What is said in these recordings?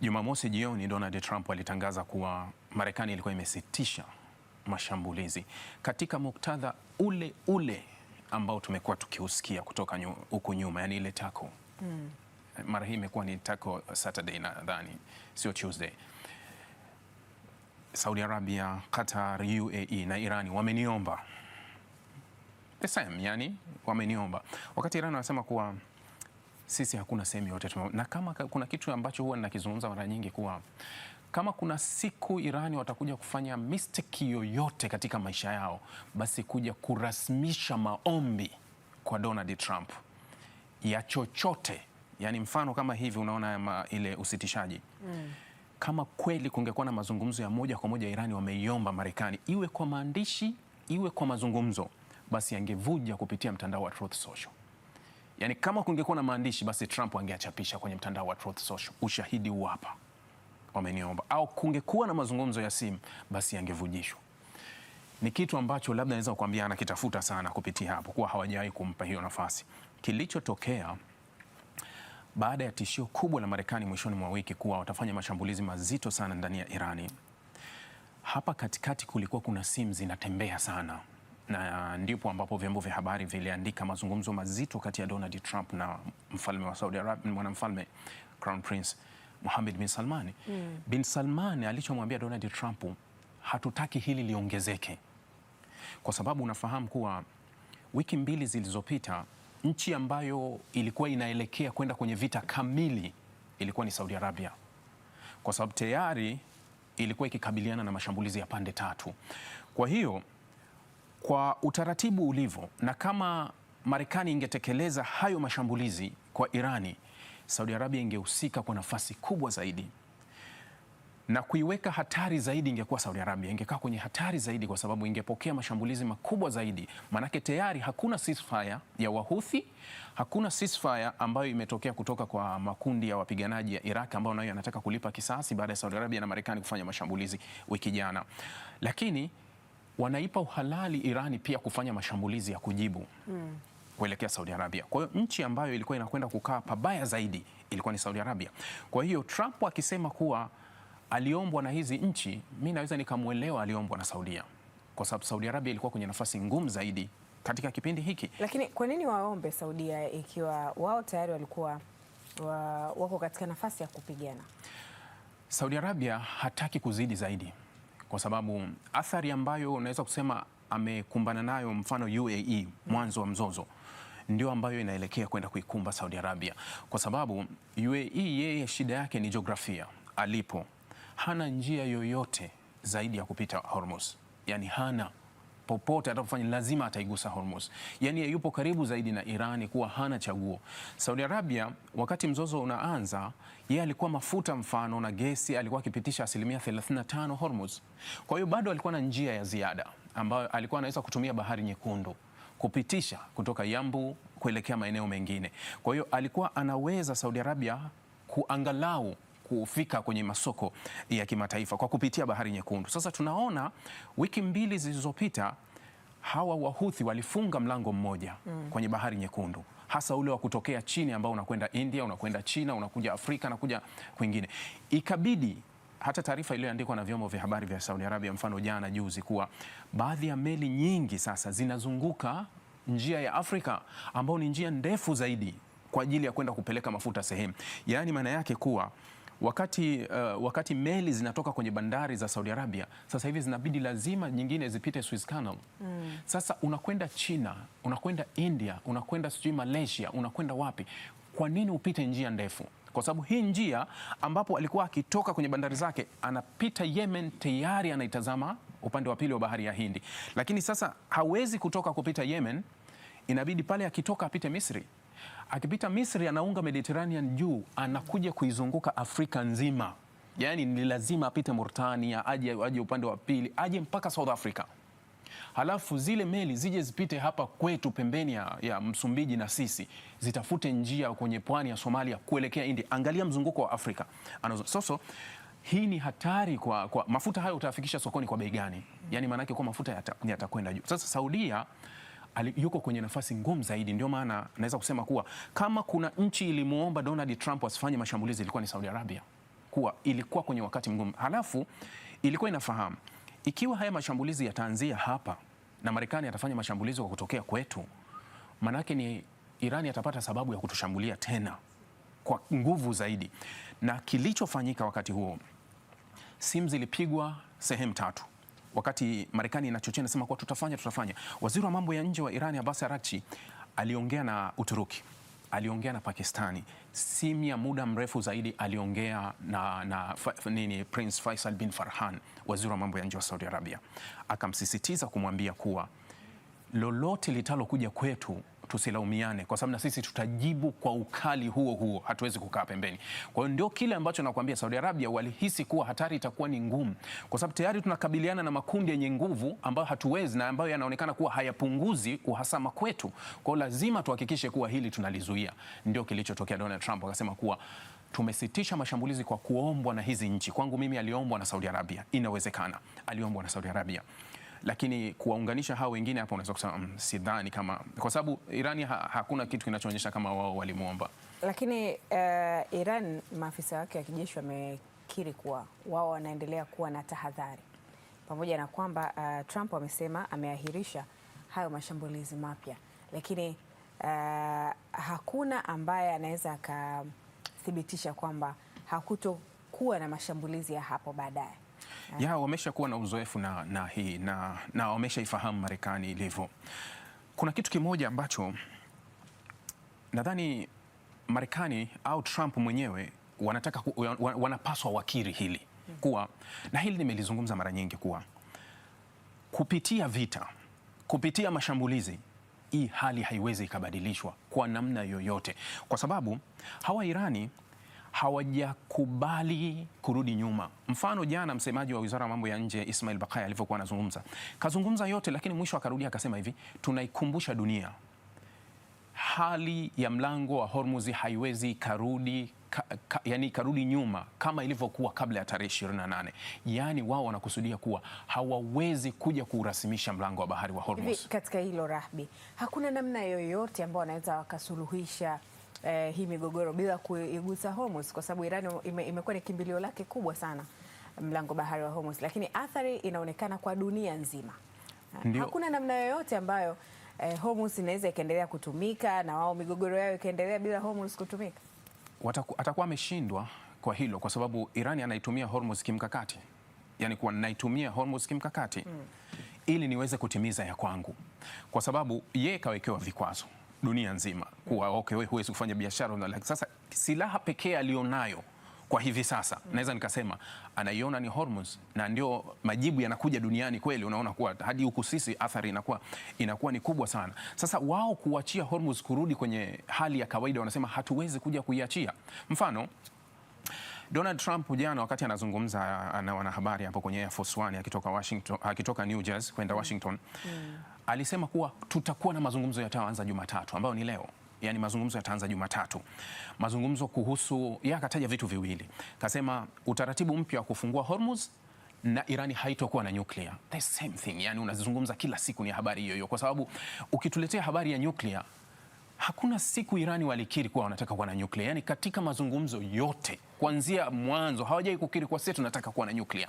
Jumamosi jioni Donald Trump alitangaza kuwa Marekani ilikuwa imesitisha mashambulizi katika muktadha ule ule ambao tumekuwa tukiusikia kutoka huku nyuma, yani ile tako mara hii imekuwa ni tako Saturday nadhani, sio Tuesday. Saudi Arabia, Qatar, UAE na Irani wameniomba the same, yani wameniomba, wakati Irani wanasema kuwa sisi hakuna sehemu yote na kama kuna kitu ambacho huwa ninakizungumza mara nyingi kuwa kama kuna siku Irani watakuja kufanya mistake yoyote katika maisha yao, basi kuja kurasmisha maombi kwa Donald Trump ya chochote, yani mfano kama hivi unaona ile usitishaji kama kweli kungekuwa na mazungumzo ya moja kwa moja Irani wameiomba Marekani, iwe kwa maandishi iwe kwa mazungumzo, basi angevuja kupitia mtandao wa Truth Social. Yani kama kungekuwa na maandishi, basi Trump angeachapisha kwenye mtandao wa Truth Social, ushahidi huu hapa, wameniomba. Au kungekuwa na mazungumzo ya simu, basi angevujishwa. Ni kitu ambacho labda naweza kukwambia anakitafuta sana kupitia hapo, kuwa hawajawahi kumpa hiyo nafasi. Kilichotokea baada ya tishio kubwa la Marekani mwishoni mwa wiki kuwa watafanya mashambulizi mazito sana ndani ya Irani, hapa katikati kulikuwa kuna simu zinatembea sana, na ndipo ambapo vyombo vya habari viliandika mazungumzo mazito kati ya Donald Trump na mfalme wa Saudi Arabia, mwanamfalme Crown Prince Mohammed bin Salman. Bin Salman alichomwambia Donald Trump, hatutaki hili liongezeke, kwa sababu unafahamu kuwa wiki mbili zilizopita nchi ambayo ilikuwa inaelekea kwenda kwenye vita kamili ilikuwa ni Saudi Arabia, kwa sababu tayari ilikuwa ikikabiliana na mashambulizi ya pande tatu. Kwa hiyo kwa utaratibu ulivyo, na kama Marekani ingetekeleza hayo mashambulizi kwa Irani, Saudi Arabia ingehusika kwa nafasi kubwa zaidi na kuiweka hatari zaidi. Ingekuwa Saudi Arabia ingekaa kwenye hatari zaidi, kwa sababu ingepokea mashambulizi makubwa zaidi, manake tayari hakuna ceasefire ya Wahuthi, hakuna ceasefire ambayo imetokea kutoka kwa makundi ya wapiganaji ya Iraq ambao nayo yanataka kulipa kisasi baada ya Saudi Arabia na Marekani kufanya mashambulizi wiki jana, lakini wanaipa uhalali Irani pia kufanya mashambulizi ya kujibu kuelekea Saudi Arabia. Kwa hiyo nchi ambayo ilikuwa inakwenda kukaa pabaya zaidi ilikuwa ni Saudi Arabia. Kwa hiyo Trump akisema kuwa aliombwa na hizi nchi, mimi naweza nikamwelewa aliombwa na Saudia, kwa sababu Saudi Arabia ilikuwa kwenye nafasi ngumu zaidi katika kipindi hiki. Lakini kwa nini waombe Saudia ikiwa wao tayari walikuwa wako katika nafasi ya kupigana? Saudi Arabia hataki kuzidi zaidi, kwa sababu athari ambayo unaweza kusema amekumbana nayo, mfano UAE mwanzo wa mzozo, ndio ambayo inaelekea kwenda kuikumba Saudi Arabia, kwa sababu UAE yeye shida yake ni jiografia. Alipo hana njia yoyote zaidi ya kupita Hormuz, yani hana popote atafanya, lazima ataigusa Hormuz. Yani yupo karibu zaidi na Irani, kuwa hana chaguo. Saudi Arabia wakati mzozo unaanza, yeye alikuwa mafuta mfano na gesi alikuwa akipitisha 35% Hormuz. Kwa hiyo bado alikuwa na njia ya ziada ambayo alikuwa anaweza kutumia Bahari Nyekundu kupitisha kutoka Yambu kuelekea maeneo mengine. Kwa hiyo alikuwa anaweza Saudi Arabia kuangalau kufika kwenye masoko ya kimataifa kwa kupitia Bahari Nyekundu. Sasa tunaona wiki mbili zilizopita hawa Wahuthi walifunga mlango mmoja kwenye Bahari Nyekundu, hasa ule wa kutokea chini ambao unakwenda India, unakwenda China, unakuja Afrika na kuja kwingine. Ikabidi hata taarifa iliyoandikwa na vyombo vya habari vya Saudi Arabia, mfano jana juzi, kuwa baadhi ya meli nyingi sasa zinazunguka njia ya Afrika ambao ni njia ndefu zaidi kwa ajili ya kwenda kupeleka mafuta sehemu. Yaani maana yake kuwa wakati meli zinatoka kwenye bandari za Saudi Arabia, sasa hivi zinabidi lazima nyingine zipite Suez Canal. Sasa unakwenda China, unakwenda India, unakwenda sijui Malaysia, unakwenda wapi? Kwa nini upite njia ndefu? Kwa sababu hii njia ambapo alikuwa akitoka kwenye bandari zake anapita Yemen, tayari anaitazama upande wa pili wa bahari ya Hindi. Lakini sasa hawezi kutoka kupita Yemen, inabidi pale akitoka apite Misri. Akipita Misri anaunga Mediterranean juu, anakuja kuizunguka Afrika nzima. Yani ni lazima apite Mauritania, aje upande wa pili, aje mpaka South Africa. Halafu zile meli zije zipite hapa kwetu pembeni ya Msumbiji, na sisi zitafute njia kwenye pwani ya Somalia kuelekea India. Angalia mzunguko wa Afrika. Soso, hii ni hatari kwa mafuta hayo utafikisha sokoni kwa bei gani? Yani maana yake kwa mafuta yatakwenda juu. Sasa Saudia yuko kwenye nafasi ngumu zaidi. Ndio maana naweza kusema kuwa kama kuna nchi ilimuomba Donald Trump asifanye mashambulizi ilikuwa ni Saudi Arabia. kuwa ilikuwa kwenye wakati mgumu. Halafu ilikuwa inafahamu ikiwa haya mashambulizi yataanzia hapa na Marekani atafanya mashambulizi kwa kutokea kwetu, manake ni Irani atapata sababu ya kutushambulia tena kwa nguvu zaidi. Na kilichofanyika wakati huo, simu zilipigwa sehemu tatu. Wakati Marekani inachochea nasema kwa tutafanya. Waziri wa mambo ya nje wa Irani Abbas Araghchi aliongea na Uturuki, aliongea na Pakistani, simu ya muda mrefu zaidi aliongea na Prince Faisal bin Farhan, waziri wa mambo ya nje wa Saudi Arabia, akamsisitiza kumwambia kuwa lolote litalokuja kwetu tusilaumiane, kwa sababu na sisi tutajibu kwa ukali huo huo, hatuwezi kukaa pembeni. Kwa hiyo ndio kile ambacho nakwambia, Saudi Arabia walihisi kuwa hatari itakuwa ni ngumu, kwa sababu tayari tunakabiliana na makundi yenye nguvu ambayo hatuwezi na ambayo yanaonekana kuwa hayapunguzi uhasama kwetu. Kwa hiyo lazima tuhakikishe kuwa hili tunalizuia. Ndio kilichotokea. Donald Trump akasema kuwa tumesitisha mashambulizi kwa kuombwa na hizi nchi. Kwangu mimi aliombwa na Saudi Arabia, inawezekana aliombwa na Saudi Arabia, lakini kuwaunganisha hao wengine hapo unaweza kusema sidhani, kama kwa sababu Irani hakuna kitu kinachoonyesha kama wao walimuomba. Lakini Iran, maafisa wake wa kijeshi wamekiri kuwa wao wanaendelea kuwa na tahadhari, pamoja na kwamba Trump amesema ameahirisha hayo mashambulizi mapya, lakini hakuna ambaye anaweza akathibitisha kwamba hakutokuwa na mashambulizi ya hapo baadaye. Ya wamesha kuwa na uzoefu na hii na wameshaifahamu Marekani ilivyo. Kuna kitu kimoja ambacho nadhani Marekani au Trump mwenyewe wanapaswa wakiri hili kuwa, na hili nimelizungumza mara nyingi, kuwa kupitia vita, kupitia mashambulizi, hii hali haiwezi ikabadilishwa kwa namna yoyote, kwa sababu hawa Irani hawajakubali kurudi nyuma. Mfano, jana msemaji wa Wizara ya Mambo ya Nje Ismail Baqai alivyokuwa kazungumza yote, lakini mwisho akarudia akasema hivi, tunaikumbusha dunia hali ya mlango wa Hormuz haiwezi karudi nyuma kama ilivyokuwa kabla ya tarehe 28. Yaani wao wanakusudia kuwa hawawezi kuja kuurasimisha mlango wa bahari wa Hormuz. Hivi katika hilo Rahbi, hakuna namna yoyote ambayo wanaweza wakasuluhisha hii migogoro bila kuigusa Hormuz, kwa sababu Iran imekuwa ni kimbilio lake kubwa sana mlango bahari wa Hormuz, lakini athari inaonekana kwa dunia nzima. Hakuna namna yoyote ambayo Hormuz inaweza ikaendelea kutumika na wao migogoro yao ikaendelea bila Hormuz kutumika. Atakuwa ameshindwa kwa hilo, kwa sababu Iran anaitumia Hormuz kimkakati, yani kuwa naitumia Hormuz kimkakati ili niweze kutimiza ya kwangu, kwa sababu yeye kawekewa vikwazo dunia nzima kuwa okay, wewe huwezi kufanya biashara. Sasa silaha pekee alionayo kwa hivi sasa naweza nikasema anaiona ni Hormuz, na ndio majibu yanakuja duniani kweli. Unaona kuwa hadi huku sisi athari inakuwa ni kubwa sana. Sasa wao kuachia Hormuz kurudi kwenye hali ya kawaida, wanasema hatuwezi kuja kuiachia. Mfano, Donald Trump jana wakati anazungumza na wanahabari hapo kwenye Air Force One akitoka New Jersey kwenda Washington, alisema kuwa tutakuwa na mazungumzo yataanza Jumatatu, ambayo ni leo. Yani mazungumzo yataanza Jumatatu. Mazungumzo kuhusu, akataja vitu viwili. Kasema utaratibu mpya wa kufungua Hormuz na Irani haitokuwa na nuclear. The same thing. Yani unazungumza kila siku ni habari hiyo, kwa sababu ukituletea habari ya nuclear, hakuna siku Irani walikiri kuwa wanataka kuwa na nuclear. Yani katika mazungumzo yote kuanzia mwanzo hawajai kukiri kwa sisi tunataka kuwa na nuclear.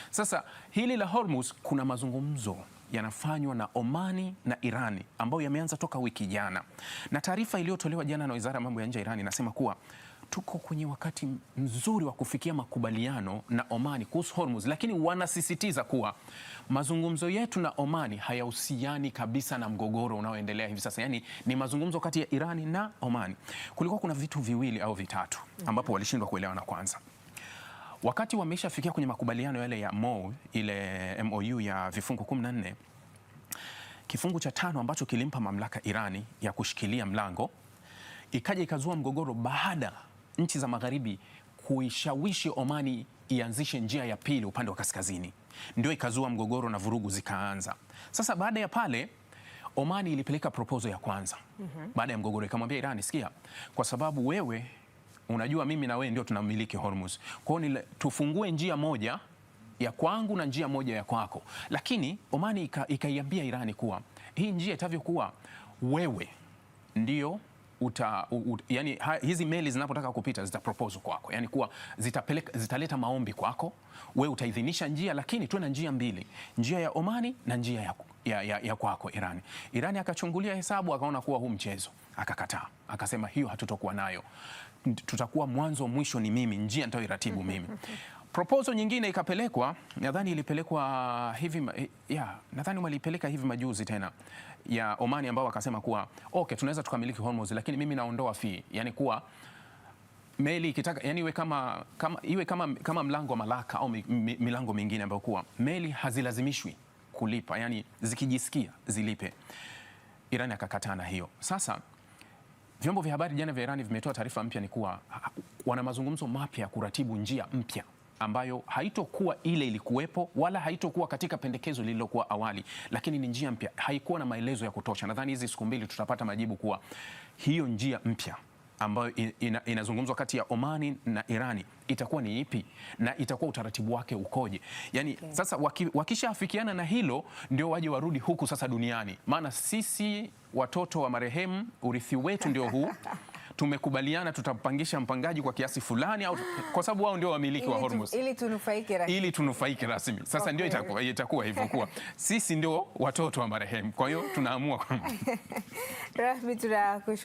Sasa hili la Hormuz, kuna mazungumzo yanafanywa na Omani na Irani ambayo yameanza toka wiki jana, na taarifa iliyotolewa jana na Wizara ya Mambo ya Nje ya Irani inasema kuwa tuko kwenye wakati mzuri wa kufikia makubaliano na Omani kuhusu Hormuz, lakini wanasisitiza kuwa mazungumzo yetu na Omani hayahusiani kabisa na mgogoro unaoendelea hivi sasa. Yani ni mazungumzo kati ya Irani na Omani. Kulikuwa kuna vitu viwili au vitatu ambapo walishindwa kuelewana. Kwanza, wakati wameshafikia kwenye makubaliano yale ya ile MOU ya vifungu 14, kifungu cha 5 ambacho kilimpa mamlaka Irani ya kushikilia mlango, ikaja ikazua mgogoro baada nchi za magharibi kuishawishi Omani ianzishe njia ya pili upande wa kaskazini, ndio ikazua mgogoro na vurugu zikaanza. Sasa baada ya pale Omani ilipeleka proposal ya kwanza baada ya mgogoro, ikamwambia Irani, sikia, kwa sababu wewe unajua mimi na wewe ndio tunamiliki Hormuz, kwa hiyo tufungue njia moja ya kwangu na njia moja ya kwako. Lakini Omani ikaiambia Irani kuwa hii njia itavyokuwa, wewe ndio yani hizi meli zinapotaka kupita zitapropose kwako, yani kuwa zitaleta maombi kwako, we utaidhinisha njia, lakini tuwe na njia mbili, njia ya Omani na njia ya kwako Irani. Irani akachungulia hesabu akaona kuwa huu mchezo, akakataa, akasema hiyo hatutokuwa nayo, tutakuwa mwanzo mwisho ni mimi, njia nitairatibu mimi. Proposal nyingine ikapelekwa, nadhani ilipelekwa hivi nadhani walipeleka hivi majuzi tena ya Omani, ambao wakasema kuwa okay, tunaweza tukamiliki Hormuz, lakini mimi naondoa fee, yani kuwa meli ikitaka, yani iwe kama mlango wa Malaka au milango mingine ambayo kuwa meli hazilazimishwi kulipa, yani zikijisikia zilipe. Iran akakataa na hiyo. Sasa vyombo vya habari jana vya Iran vimetoa taarifa mpya, ni kuwa wana mazungumzo mapya ya kuratibu njia mpya ambayo haitokuwa ile ilikuwepo wala haitokuwa katika pendekezo lililokuwa awali, lakini ni njia mpya, haikuwa na maelezo ya kutosha. Nadhani hizi siku mbili tutapata majibu kuwa hiyo njia mpya ambayo inazungumzwa kati ya Omani na Irani itakuwa ni ipi na itakuwa utaratibu wake ukoje. Yani sasa wakishaafikiana na hilo ndio waje warudi huku sasa duniani, maana sisi watoto wa marehemu urithi wetu ndio huu. Tumekubaliana tutapangisha mpangaji kwa kiasi fulani, au kwa sababu wao ndio wamiliki wa Hormuz ili tunufaike rasmi. Sasa ndio itakuwa hivyo kuwa sisi ndio watoto wa marehemu, kwa hiyo tunaamua. Rahmi, tunakushukuru.